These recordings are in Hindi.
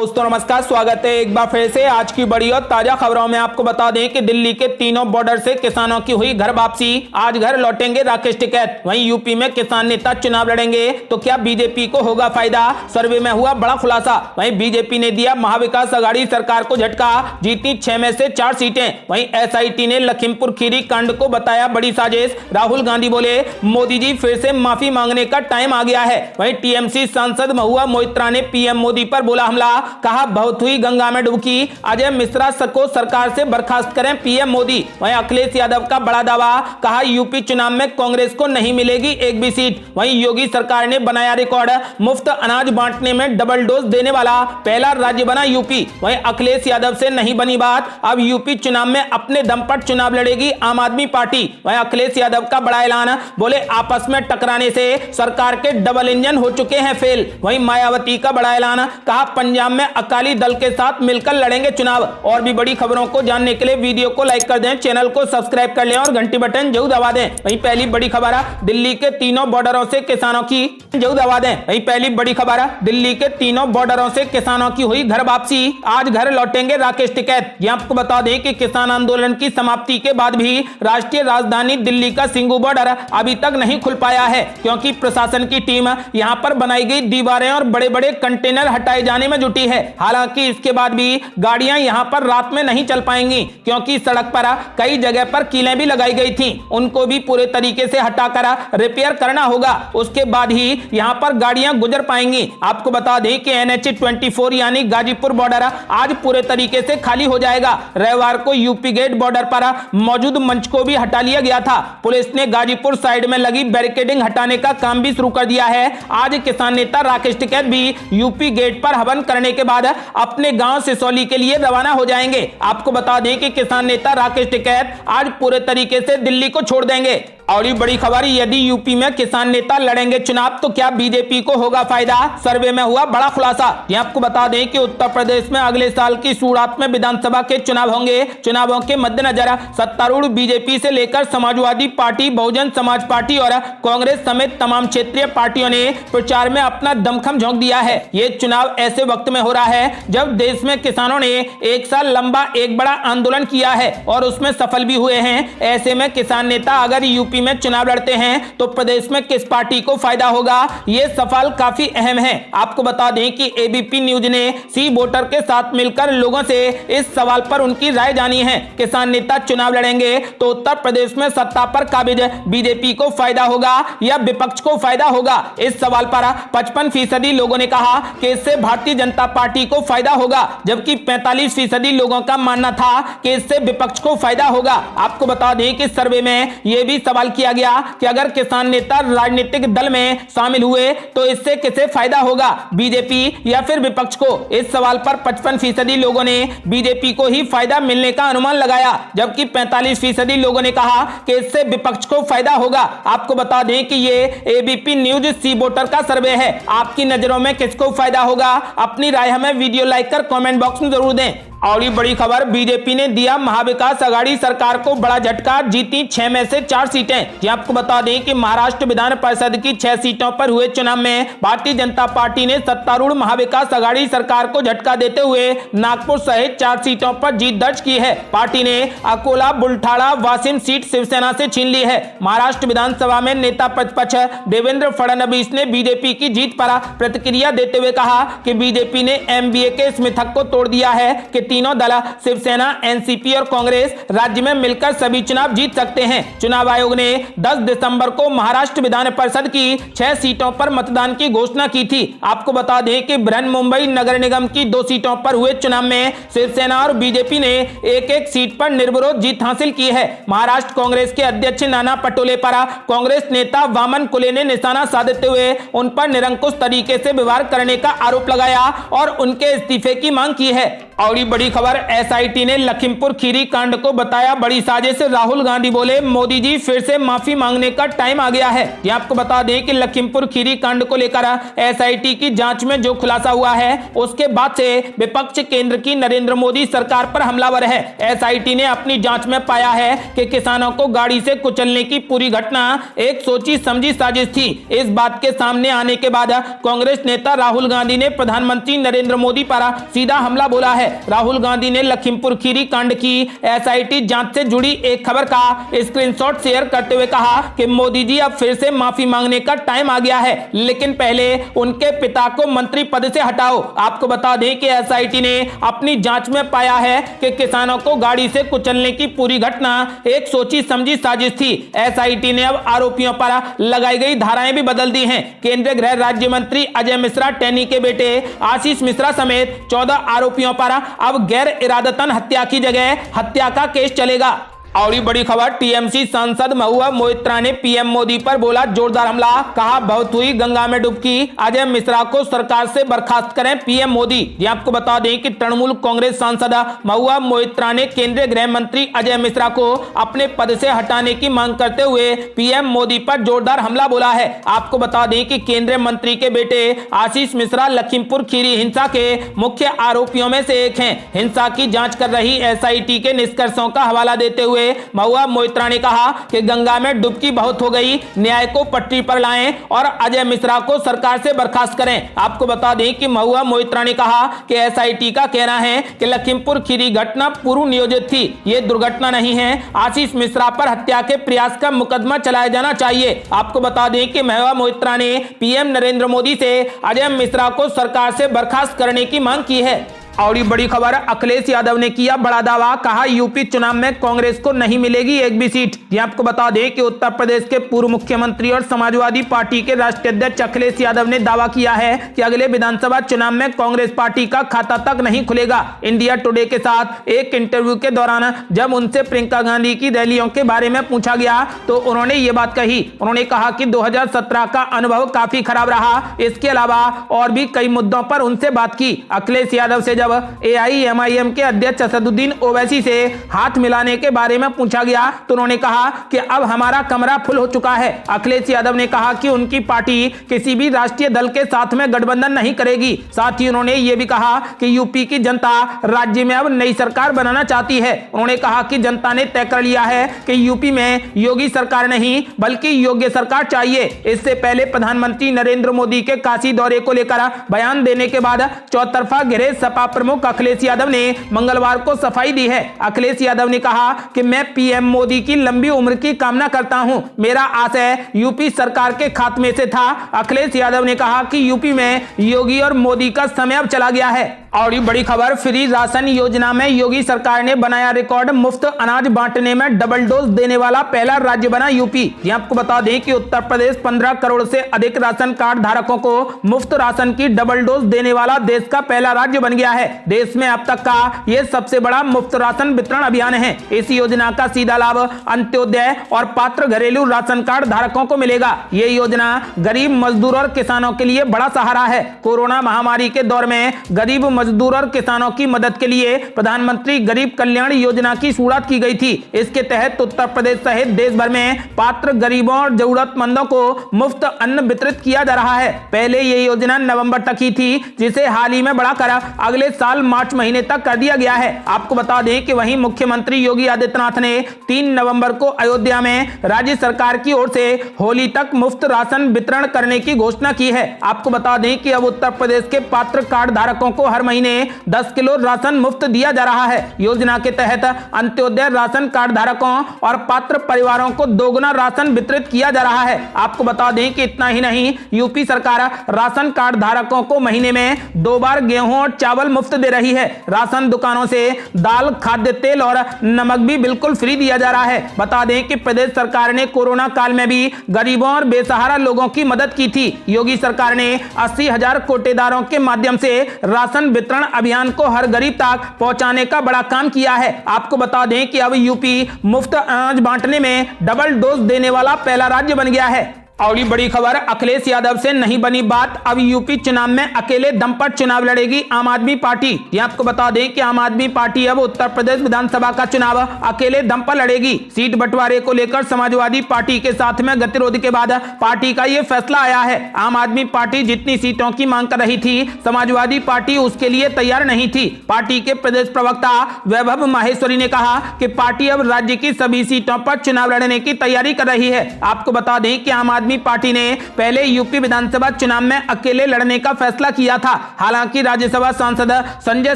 दोस्तों नमस्कार, स्वागत है एक बार फिर से आज की बड़ी और ताजा खबरों में। आपको बता दें कि दिल्ली के तीनों बॉर्डर से किसानों की हुई घर वापसी, आज घर लौटेंगे राकेश टिकैत। वहीं यूपी में किसान नेता चुनाव लड़ेंगे तो क्या बीजेपी को होगा फायदा, सर्वे में हुआ बड़ा खुलासा। वहीं बीजेपी ने दिया महाविकास आघाड़ी सरकार को झटका, जीती 6 में से 4 सीटें। वहीं एसआईटी ने लखीमपुर खीरी कांड को बताया बड़ी साजिश। राहुल गांधी बोले मोदी जी फिर से माफी मांगने का टाइम आ गया है। वहीं टीएमसी सांसद महुआ मोइत्रा ने पीएम मोदी पर बोला हमला, कहा बहुत हुई गंगा में डुबकी, अजय मिश्रा को सरकार से बर्खास्त करें पीएम मोदी। वहीं अखिलेश यादव का बड़ा दावा, कहा यूपी चुनाव में कांग्रेस को नहीं मिलेगी एक भी सीट। वहीं योगी सरकार ने बनाया रिकॉर्ड, मुफ्त अनाज बांटने में डबल डोज देने वाला पहला राज्य बना यूपी। वहीं अखिलेश यादव से नहीं बनी बात, अब यूपी चुनाव में अपने दम पर चुनाव लड़ेगी आम आदमी पार्टी। वहीं अखिलेश यादव का बड़ा ऐलान, बोले आपस में टकराने से सरकार के डबल इंजन हो चुके हैं फेल। वहीं मायावती का बड़ा ऐलान, कहा पंजाब में अकाली दल के साथ मिलकर लड़ेंगे चुनाव। और भी बड़ी खबरों को जानने के लिए वीडियो को लाइक कर दें, चैनल को सब्सक्राइब कर लें और घंटी बटन जरूर दबा दें। वहीं पहली बड़ी खबर है दिल्ली के तीनों बॉर्डरों से किसानों की, जरूर दबा दें। वहीं पहली बड़ी खबर है दिल्ली के तीनों बॉर्डरों से किसानों की हुई घर वापसी, आज घर लौटेंगे राकेश टिकैत। यहां आपको बता दें कि किसान आंदोलन की समाप्ति के बाद भी राष्ट्रीय राजधानी दिल्ली का सिंघू बॉर्डर अभी तक नहीं खुल पाया है, क्योंकि प्रशासन की टीम यहां पर बनाई गई दीवारें और बड़े बड़े कंटेनर हटाए जाने में जुटी है। हालांकि इसके बाद भी गाड़ियां यहां पर रात में नहीं चल पाएंगी, क्योंकि सड़क पर कई जगह पर कीलें भी लगाई गई थी, उनको भी पूरे तरीके से हटाकर रिपेयर करना होगा, उसके बाद ही यहां पर गाड़ियां गुजर पाएंगी। आपको बता दें कि NH-24 यानी गाजीपुर बॉर्डर आज पूरे तरीके से खाली हो जाएगा। रविवार को यूपी गेट बॉर्डर पर मौजूद मंच को भी हटा लिया गया था। पुलिस ने गाजीपुर साइड में लगी बैरिकेडिंग हटाने का काम भी शुरू कर दिया है। आज किसान नेता राकेश टिकैत भी यूपी गेट पर हवन करने के बाद अपने गांव सिसौली के लिए रवाना हो जाएंगे। आपको बता दें कि किसान नेता राकेश टिकैत आज पूरे तरीके से दिल्ली को छोड़ देंगे। और ये बड़ी खबर, यदि यूपी में किसान नेता लड़ेंगे चुनाव तो क्या बीजेपी को होगा फायदा, सर्वे में हुआ बड़ा खुलासा। ये आपको बता दें कि उत्तर प्रदेश में अगले साल की शुरुआत में विधानसभा के चुनाव होंगे। चुनावों के मद्देनजर सत्तारूढ़ बीजेपी से लेकर समाजवादी पार्टी, बहुजन समाज पार्टी और कांग्रेस समेत तमाम क्षेत्रीय पार्टियों ने प्रचार में अपना दमखम झोंक दिया है। ये चुनाव ऐसे वक्त में हो रहा है जब देश में किसानों ने एक साल लंबा एक बड़ा आंदोलन किया है और उसमें सफल भी हुए हैं। ऐसे में किसान नेता अगर यूपी में चुनाव लड़ते हैं तो प्रदेश में किस पार्टी को फायदा होगा, ये सवाल काफी अहम है। आपको बता दें कि एबीपी न्यूज ने सी वोटर के साथ मिलकर लोगों से इस सवाल पर उनकी राय जानी है। किसान नेता चुनाव लड़ेंगे तो उत्तर प्रदेश में सत्ता पर काबिज बीजेपी को फायदा होगा या विपक्ष को फायदा होगा। इस सवाल पर 55% लोगों ने कहा कि इससे भारतीय जनता पार्टी को फायदा होगा, जबकि 45% लोगों का मानना था कि इससे विपक्ष को फायदा होगा। आपको बता दें कि सर्वे में यह भी सवाल किया गया कि अगर किसान नेता राजनीतिक दल में शामिल हुए तो इससे किसे फायदा होगा, बीजेपी या फिर विपक्ष को। इस सवाल पर 55% लोगों ने बीजेपी को ही फायदा मिलने का अनुमान लगाया, जबकि 45% लोगों ने कहा कि इससे विपक्ष को फायदा होगा। आपको बता दें कि ये एबीपी न्यूज सी वोटर का सर्वे है। आपकी नजरों में किसको फायदा होगा, अपनी राय हमें वीडियो लाइक कर कमेंट बॉक्स में जरूर दें। और ये बड़ी खबर, बीजेपी ने दिया महाविकास आघाड़ी सरकार को बड़ा झटका, जीती 6 में से 4 सीटें। ये आपको बता दें कि महाराष्ट्र विधान परिषद की 6 सीटों पर हुए चुनाव में भारतीय जनता पार्टी ने सत्तारूढ़ महाविकास आघाड़ी सरकार को झटका देते हुए नागपुर सहित 4 सीटों पर जीत दर्ज की है। पार्टी ने अकोला, बुलढाणा, वाशिम सीट शिवसेना से छीन ली है। महाराष्ट्र विधानसभा में नेता प्रतिपक्ष देवेंद्र फडणवीस ने बीजेपी की जीत पर प्रतिक्रिया देते हुए कहा कि बीजेपी ने एमबीए के इस मिथक को तोड़ दिया है कि तीनों दल शिवसेना, एनसीपी और कांग्रेस राज्य में मिलकर सभी चुनाव जीत सकते हैं। चुनाव आयोग ने 10 दिसंबर को महाराष्ट्र विधान परिषद की 6 सीटों पर मतदान की घोषणा की थी। आपको बता दें कि बृहन्मुंबई नगर निगम की 2 सीटों पर हुए चुनाव में शिवसेना और बीजेपी ने एक-एक सीट पर निर्विरोध जीत हासिल की है। महाराष्ट्र कांग्रेस के अध्यक्ष नाना पटोले पर कांग्रेस नेता वामन कुले ने निशाना साधते हुए उन पर निरंकुश तरीके से व्यवहार करने का आरोप लगाया और उनके इस्तीफे की मांग की है। और ये बड़ी खबर, एसआईटी ने लखीमपुर खीरी कांड को बताया बड़ी साजिश। राहुल गांधी बोले, मोदी जी फिर से माफी मांगने का टाइम आ गया है। ये आपको बता दें कि लखीमपुर खीरी कांड को लेकर एसआईटी की जांच में जो खुलासा हुआ है उसके बाद से विपक्ष केंद्र की नरेंद्र मोदी सरकार पर हमलावर है। एसआईटी ने अपनी जांच में पाया है कि किसानों को गाड़ी से कुचलने की पूरी घटना एक सोची समझी साजिश थी। इस बात के सामने आने के बाद कांग्रेस नेता राहुल गांधी ने प्रधानमंत्री नरेंद्र मोदी पर सीधा हमला बोला है। राहुल गांधी ने लखीमपुर खीरी कांड की एसआईटी जांच से जुड़ी एक खबर का स्क्रीनशॉट शेयर करते हुए कहा कि मोदी जी अब फिर से माफी मांगने का टाइम आ गया है, लेकिन पहले उनके पिता को मंत्री पद से हटाओ। आपको बता दें कि एसआईटी ने अपनी जांच में पाया है कि किसानों को गाड़ी से कुचलने की पूरी घटना एक सोची समझी साजिश थी। एसआईटी ने अब आरोपियों पर लगाई गई धाराएं भी बदल दी हैं। केंद्रीय गृह राज्य मंत्री अजय मिश्रा, टेनी के बेटे आशीष मिश्रा समेत 14 आरोपियों पर अब गैर इरादतन हत्या की जगह हत्या का केस चलेगा। और ये बड़ी खबर, टीएमसी सांसद महुआ मोइत्रा ने पीएम मोदी पर बोला जोरदार हमला, कहा बहुत हुई गंगा में डुबकी, अजय मिश्रा को सरकार से बर्खास्त करें पीएम मोदी। ये आपको बता दें कि तृणमूल कांग्रेस सांसद महुआ मोइत्रा ने केंद्रीय गृह मंत्री अजय मिश्रा को अपने पद से हटाने की मांग करते हुए पीएम मोदी पर जोरदार हमला बोला है। आपको बता दें कि केंद्रीय मंत्री के बेटे आशीष मिश्रा लखीमपुर खीरी हिंसा के मुख्य आरोपियों में से एक हैं। हिंसा की जांच कर रही एसआईटी के निष्कर्षों का हवाला देते हुए महुआ मोइत्रा ने कहा कि गंगा में डुबकी बहुत हो गई, न्याय को पटरी पर लाएं और अजय मिश्रा को सरकार से बर्खास्त करें। आपको बता दें कि महुआ मोइत्रा ने कहा कि एसआईटी का कहना है कि लखीमपुर खीरी घटना पूर्व नियोजित थी, ये दुर्घटना नहीं है। आशीष मिश्रा पर हत्या के प्रयास का मुकदमा चलाया जाना चाहिए। आपको बता दें कि महुआ मोइत्रा ने पीएम नरेंद्र मोदी से अजय मिश्रा को सरकार से बर्खास्त करने की मांग की है। और ये बड़ी खबर, अखिलेश यादव ने किया बड़ा दावा, कहा यूपी चुनाव में कांग्रेस को नहीं मिलेगी एक भी सीट। ये आपको बता दें कि उत्तर प्रदेश के पूर्व मुख्यमंत्री और समाजवादी पार्टी के राष्ट्रीय अध्यक्ष अखिलेश यादव ने दावा किया है कि अगले विधानसभा चुनाव में कांग्रेस पार्टी का खाता तक नहीं खुलेगा। इंडिया टुडे के साथ एक इंटरव्यू के दौरान जब उनसे प्रियंका गांधी की रैलियों के बारे में पूछा गया तो उन्होंने ये बात कही। उन्होंने कहा कि 2017 का अनुभव काफी खराब रहा, इसके अलावा और भी कई मुद्दों पर उनसे बात की। अखिलेश यादव से जब एआईएमआईएम के अध्यक्ष असदुद्दीन ओवैसी से हाथ मिलाने के बारे में पूछा गया तो उन्होंने कहा कि अब हमारा कमरा फुल हो चुका है। अखिलेश यादव ने कहा कि उनकी पार्टी किसी भी राष्ट्रीय दल के साथ में गठबंधन नहीं करेगी। साथ ही उन्होंने ये भी कहा कि यूपी की जनता राज्य में अब नई सरकार बनाना चाहती है। उन्होंने कहा कि जनता ने तय कर लिया है कि यूपी में योगी सरकार नहीं बल्कि योग्य सरकार चाहिए। इससे पहले प्रधानमंत्री नरेंद्र मोदी के काशी दौरे को लेकर बयान देने के बाद चौतरफा घिरे सपा प्रमुख अखिलेश यादव ने मंगलवार को सफाई दी है। अखिलेश यादव ने कहा कि मैं पीएम मोदी की लंबी उम्र की कामना करता हूं, मेरा आशय यूपी सरकार के खात्मे से था। अखिलेश यादव ने कहा कि यूपी में योगी और मोदी का समय अब चला गया है। और ये बड़ी खबर, फ्री राशन योजना में योगी सरकार ने बनाया रिकॉर्ड, मुफ्त अनाज बांटने में डबल डोज देने वाला पहला राज्य बना यूपी। ये आपको बता दें कि उत्तर प्रदेश 15 करोड़ से अधिक राशन कार्ड धारकों को मुफ्त राशन की डबल डोज देने वाला देश का पहला राज्य बन गया है। देश में अब तक का यह सबसे बड़ा मुफ्त राशन वितरण अभियान है। इस योजना का सीधा लाभ अंत्योदय और पात्र घरेलू राशन कार्ड धारकों को मिलेगा। ये योजना गरीब मजदूर और किसानों के लिए बड़ा सहारा है। कोरोना महामारी के दौर में गरीब मजदूर और किसानों की मदद के लिए प्रधानमंत्री गरीब कल्याण योजना की शुरुआत की गई थी। इसके तहत उत्तर प्रदेश सहित देश भर में पात्र गरीबों और जरूरतमंदों को मुफ्त अन्न वितरित किया जा रहा है। पहले ये योजना नवंबर तक ही थी, जिसे हाल ही में बढ़ाकर अगले साल मार्च महीने तक कर दिया गया है। आपको बता दें कि वहीं मुख्यमंत्री योगी आदित्यनाथ ने 3 नवंबर को अयोध्या में राज्य सरकार की ओर से होली तक मुफ्त राशन वितरण करने की घोषणा की है। आपको बता दें कि अब उत्तर प्रदेश के पात्र कार्ड धारकों को हर महीने 10 किलो राशन मुफ्त दिया जा रहा है। योजना के तहत अंत्योदय राशन कार्ड धारकों और पात्र परिवारों को दोगुना राशन वितरित किया जा रहा है। आपको बता दें कि इतना ही नहीं, यूपी सरकार राशन कार्ड धारकों को महीने में 2 बार गेहूं और चावल मुफ्त दे रही है। राशन दुकानों से दाल, खाद्य तेल और नमक भी बिल्कुल फ्री दिया जा रहा है। बता दें कि प्रदेश सरकार ने कोरोना काल में भी गरीबों और बेसहारा लोगों की मदद की थी। योगी सरकार ने 80,000 कोटेदारों के माध्यम से राशन वितरण अभियान को हर गरीब तक पहुंचाने का बड़ा काम किया है। आपको बता दें कि अब यूपी मुफ्त अनाज बांटने में डबल डोज देने वाला पहला राज्य बन गया है। और ये बड़ी खबर, अखिलेश यादव से नहीं बनी बात, अब यूपी चुनाव में अकेले दम पर चुनाव लड़ेगी आम आदमी पार्टी। ये आपको बता दें कि आम आदमी पार्टी अब उत्तर प्रदेश विधानसभा का चुनाव अकेले दम पर लड़ेगी। सीट बंटवारे को लेकर समाजवादी पार्टी के साथ में गतिरोध के बाद पार्टी का ये फैसला आया है। आम आदमी पार्टी जितनी सीटों की मांग कर रही थी, समाजवादी पार्टी उसके लिए तैयार नहीं थी। पार्टी के प्रदेश प्रवक्ता वैभव माहेश्वरी ने कहा कि पार्टी अब राज्य की सभी सीटों पर चुनाव लड़ने की तैयारी कर रही है। आपको बता दें कि आम आदमी पार्टी ने पहले यूपी विधानसभा चुनाव में अकेले लड़ने का फैसला किया था। हालांकि राज्यसभा सांसद संजय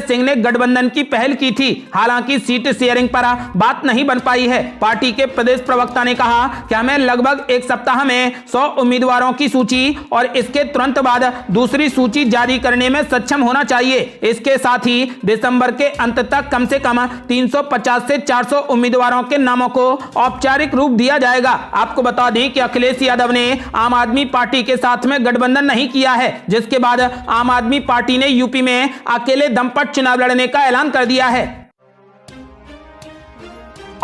सिंह ने गठबंधन की पहल की थी। हालांकि सीट शेयरिंग पर बात नहीं बन पाई है। पार्टी के प्रदेश प्रवक्ता ने कहा कि हमें लगभग एक सप्ताह में 100 उम्मीदवारों की सूची और इसके तुरंत बाद दूसरी सूची जारी करने में सक्षम होना चाहिए। इसके साथ ही दिसंबर के अंत तक कम से कम 350 से 400 उम्मीदवारों के नामों को औपचारिक रूप दिया जाएगा। आपको बता दें कि अखिलेश यादव ने आम आदमी पार्टी के साथ में गठबंधन नहीं किया है, जिसके बाद आम आदमी पार्टी ने यूपी में अकेले दम पर चुनाव लड़ने का ऐलान कर दिया है।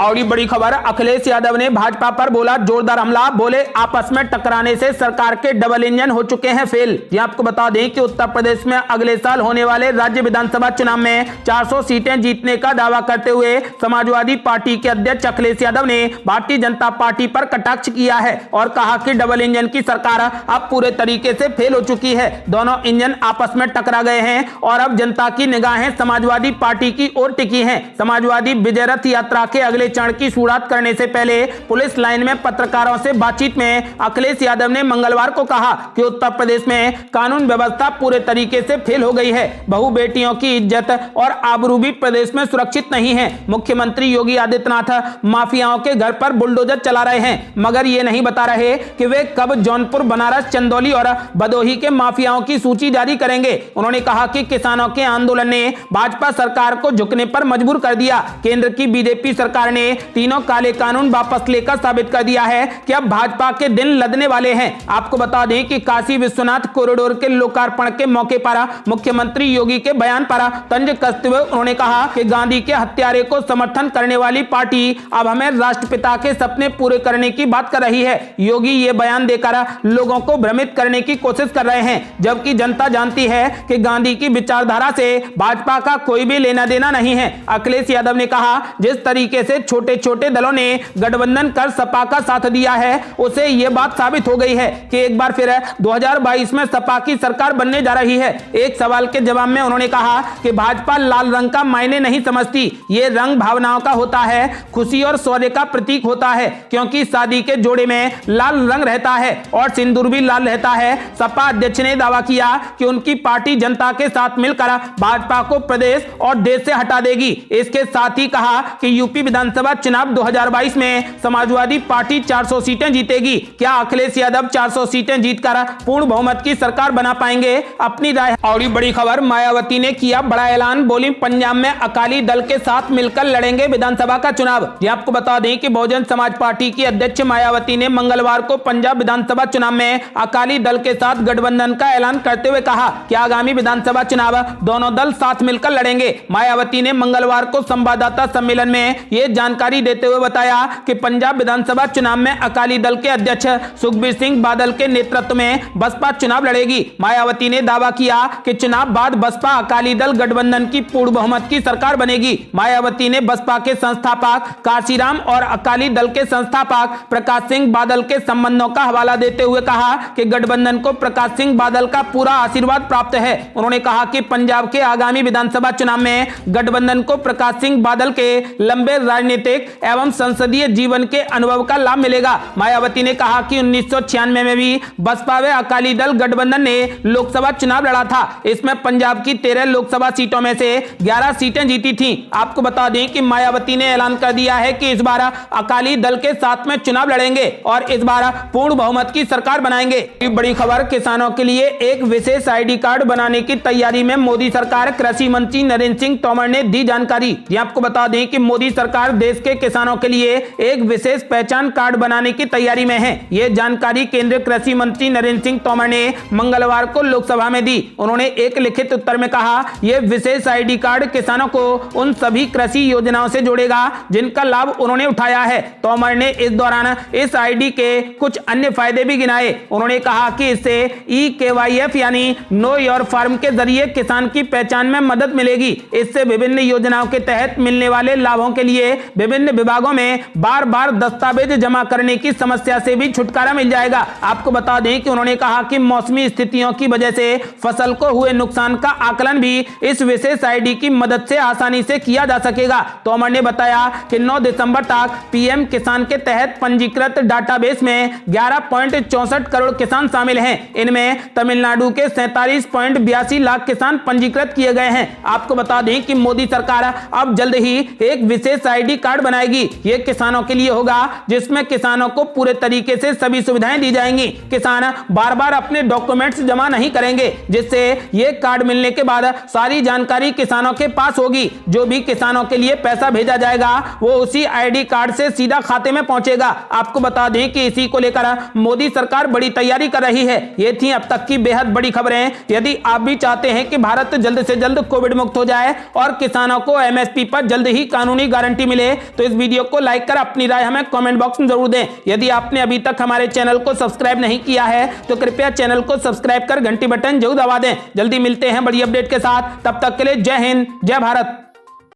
और ये बड़ी खबर, अखिलेश यादव ने भाजपा पर बोला जोरदार हमला, बोले आपस में टकराने से सरकार के डबल इंजन हो चुके हैं फेल। ये आपको बता दें कि उत्तर प्रदेश में अगले साल होने वाले राज्य विधानसभा चुनाव में 400 सीटें जीतने का दावा करते हुए समाजवादी पार्टी के अध्यक्ष अखिलेश यादव ने भारतीय जनता पार्टी पर कटाक्ष किया है और कहा कि डबल इंजन की सरकार अब पूरे तरीके से फेल हो चुकी है। दोनों इंजन आपस में टकरा गए हैं और अब जनता की निगाहें समाजवादी पार्टी की ओर टिकी हैं। समाजवादी विजय रथ यात्रा के अगले चरण की शुरुआत करने से पहले पुलिस लाइन में पत्रकारों से बातचीत में अखिलेश यादव ने मंगलवार को कहा कि उत्तर प्रदेश में कानून व्यवस्था पूरे तरीके से फेल हो गई है। बहु बेटियों की इज्जत और आबरू भी प्रदेश में सुरक्षित नहीं है। मुख्यमंत्री योगी आदित्यनाथ माफियाओं के घर पर बुलडोजर चला रहे हैं, मगर ये नहीं बता रहे कि वे कब जौनपुर, बनारस, चंदौली और भदोही के माफियाओं की सूची जारी करेंगे। उन्होंने कहा कि किसानों के आंदोलन ने भाजपा सरकार को झुकने पर मजबूर कर दिया। केंद्र की बीजेपी सरकार ने तीनों काले कानून वापस लेकर साबित कर दिया है कि अब भाजपा के दिन लदने वाले हैं। आपको बता दें कि काशी विश्वनाथ कॉरिडोर के लोकार्पण के मौके पर मुख्यमंत्री योगी के बयान पर तंज कसते हुए उन्होंने कहा कि गांधी के हत्यारे को समर्थन करने वाली पार्टी अब हमें राष्ट्रपिता के सपने पूरे करने की बात कर रही है। योगी ये बयान देकर लोगों को भ्रमित करने की कोशिश कर रहे हैं, जबकि जनता जानती है कि गांधी की विचारधारा से भाजपा का कोई भी लेना देना नहीं है। अखिलेश यादव ने कहा जिस तरीके से छोटे छोटे दलों ने गठबंधन कर सपा का साथ दिया है, उसे यह बात साबित हो गई है कि एक बार फिर 2022 में सपा की सरकार बनने जा रही है। एक सवाल के जवाब में उन्होंने कहा कि भाजपा लाल रंग का मायने नहीं समझती, ये रंग भावनाओं का होता है, खुशी और शौर्य का प्रतीक होता है, क्योंकि शादी के जोड़े में लाल रंग रहता है और सिंदूर भी लाल रहता है। सपा अध्यक्ष ने दावा किया कि उनकी पार्टी जनता के साथ मिलकर भाजपा को प्रदेश और देश से हटा देगी। इसके साथ ही कहा कि यूपी विधानसभा चुनाव 2022 में समाजवादी पार्टी 400 सीटें जीतेगी। क्या अखिलेश यादव 400 सीटें जीतकर पूर्ण बहुमत की सरकार बना पाएंगे? अपनी राय। और बड़ी खबर, मायावती ने किया बड़ा ऐलान, बोली पंजाब में अकाली दल के साथ मिलकर लड़ेंगे विधानसभा का चुनाव। ये आपको बता दें कि बहुजन समाज पार्टी की अध्यक्ष मायावती ने मंगलवार को पंजाब विधानसभा चुनाव में अकाली दल के साथ गठबंधन का ऐलान करते हुए कहा कि आगामी विधानसभा चुनाव दोनों दल साथ मिलकर लड़ेंगे। मायावती ने मंगलवार को संवाददाता सम्मेलन में यह जानकारी देते हुए बताया कि पंजाब विधानसभा चुनाव में अकाली दल के अध्यक्ष सुखबीर सिंह बादल के नेतृत्व में बसपा चुनाव लड़ेगी। मायावती ने दावा किया कि चुनाव बाद बसपा अकाली दल गठबंधन की पूर्ण बहुमत की सरकार बनेगी। मायावती ने बसपा के संस्थापक काशीराम और अकाली दल के संस्थापक प्रकाश सिंह बादल के संबंधों का हवाला देते हुए कहा कि गठबंधन को प्रकाश सिंह बादल का पूरा आशीर्वाद प्राप्त है। उन्होंने कहा कि पंजाब के आगामी विधानसभा चुनाव में गठबंधन को प्रकाश सिंह बादल के लंबे राजनीतिक एवं संसदीय जीवन के अनुभव का लाभ मिलेगा। मायावती ने कहा कि 1996 में भी बसपा व अकाली दल गठबंधन ने लोकसभा चुनाव लड़ा था। इसमें पंजाब की 13 लोकसभा सीटों में से 11 सीटें जीती थीं। आपको बता दें कि मायावती ने ऐलान कर दिया है कि इस बार अकाली दल के साथ में चुनाव लड़ेंगे और इस बार पूर्ण बहुमत की सरकार बनाएंगे। बड़ी खबर, किसानों के लिए एक विशेष ID कार्ड बनाने की तैयारी में मोदी सरकार। कृषि मंत्री नरेंद्र सिंह तोमर ने दी जानकारी। आपको बता दें कि मोदी सरकार देश के किसानों के लिए एक विशेष पहचान कार्ड बनाने की तैयारी में है। ये जानकारी केंद्रीय कृषि मंत्री नरेंद्र सिंह तोमर ने मंगलवार को लोकसभा में दी। उन्होंने एक लिखित उत्तर में कहा, यह विशेष आईडी कार्ड किसानों को उन सभी कृषि योजनाओं से जोड़ेगा जिनका लाभ उन्होंने उठाया है। तोमर ने इस दौरान इस आईडी के कुछ अन्य फायदे भी गिनाए। उन्होंने कहा कि इससे eKYF यानी नो योर फार्म के जरिए किसान की पहचान में मदद मिलेगी। इससे विभिन्न योजनाओं के तहत मिलने वाले लाभों के लिए विभिन्न विभागों में बार बार दस्तावेज जमा करने की समस्या से भी छुटकारा मिल जाएगा। आपको बता दें कि उन्होंने कहा कि मौसमी स्थितियों की वजह से फसल को हुए नुकसान का आकलन भी इस विशेष आईडी की मदद से आसानी से किया जा सकेगा। तोमर ने बताया कि 9 दिसंबर तक पीएम किसान के तहत पंजीकृत डाटाबेस में 11.64 करोड़ किसान शामिल हैं। इनमें तमिलनाडु के 47.82 लाख किसान पंजीकृत किए गए हैं। आपको बता दें कि मोदी सरकार अब जल्द ही एक विशेष आईडी कार्ड बनाएगी। यह किसानों के लिए होगा जिसमें किसानों को पूरे तरीके से सभी सुविधाएं दी जाएंगी। किसान बार बार अपने डॉक्यूमेंट्स जमा नहीं करेंगे, जिससे यह कार्ड मिलने के बाद सारी जानकारी किसानों के पास होगी। जो भी किसानों के लिए पैसा भेजा जाएगा वो उसी आईडी कार्ड से सीधा खाते में पहुंचेगा। आपको बता दें कि इसी को लेकर मोदी सरकार बड़ी तैयारी कर रही है। ये थी अब तक की बेहद बड़ी खबरें। यदि आप भी चाहते हैं कि भारत जल्द से जल्द कोविड मुक्त हो जाए और किसानों को एमएसपी पर जल्द ही कानूनी गारंटी मिले, तो इस वीडियो को लाइक कर अपनी राय हमें कमेंट बॉक्स में जरूर दें। यदि आपने अभी तक हमारे चैनल को सब्सक्राइब नहीं किया है तो कृपया चैनल को सब्सक्राइब कर घंटी बटन जरूर दबा दें। जल्दी मिलते हैं बड़ी अपडेट के साथ, तब तक के लिए जय हिंद, जय भारत।